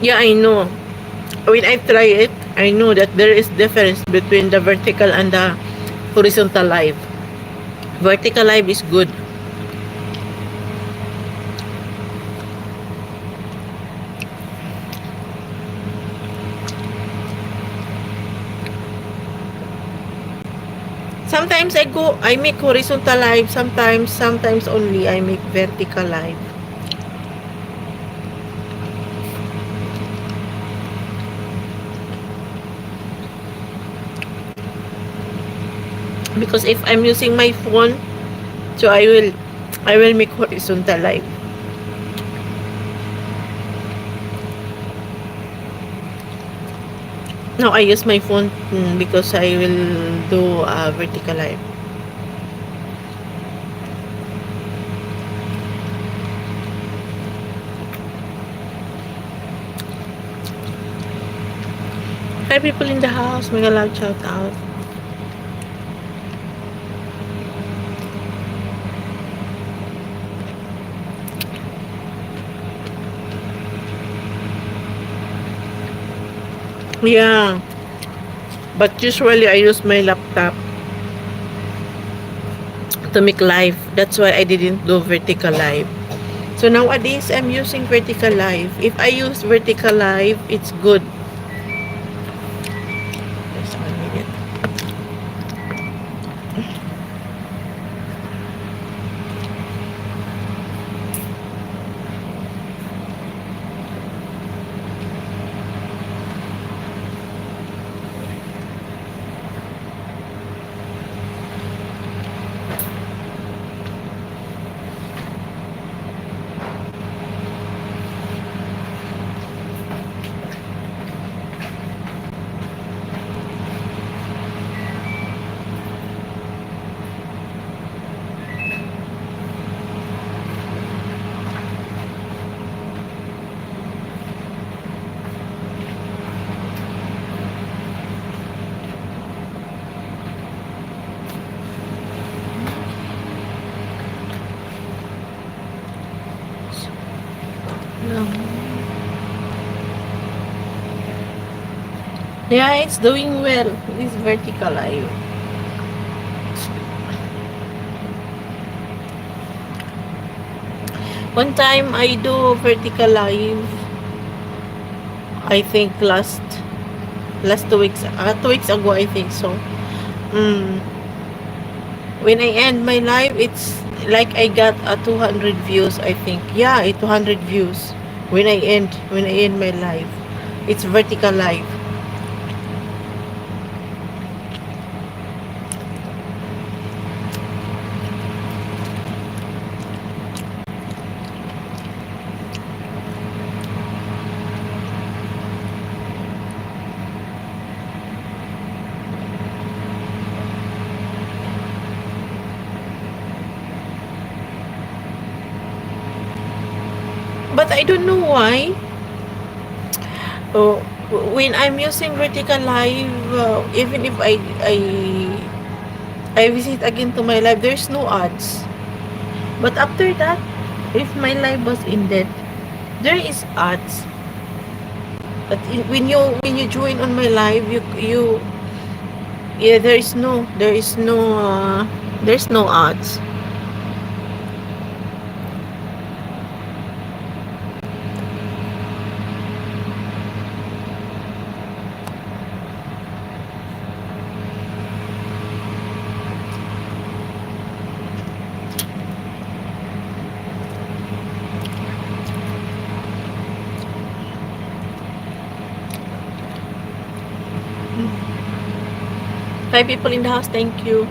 Yeah, I know. When I try it, I know that there is difference between the vertical and the horizontal live. Vertical live is good. Sometimes I make horizontal live, sometimes only I make vertical live. Because if I'm using my phone, so I will make horizontal live. Now I use my phone because I will do vertical live. Hi people in the house, mega loud shout out. Yeah, but usually I use my laptop to make live. That's why I didn't do vertical live. So nowadays I'm using vertical live. If I use vertical live, it's good. Just 1 minute. No. Yeah, it's doing well. This vertical live. One time I do vertical live. I think last 2 weeks, 2 weeks ago. I think so. Mm, when I end my live, it's like I got a 200 views. I think. Yeah, 200 views. When I end my live, it's vertical live. But I don't know why. Oh, when I'm using vertical live, even if I visit again to my live, there's no ads. But after that, if my live was ended, there is ads. But when you join on my live, you yeah, there's no ads. Five people in the house, thank you.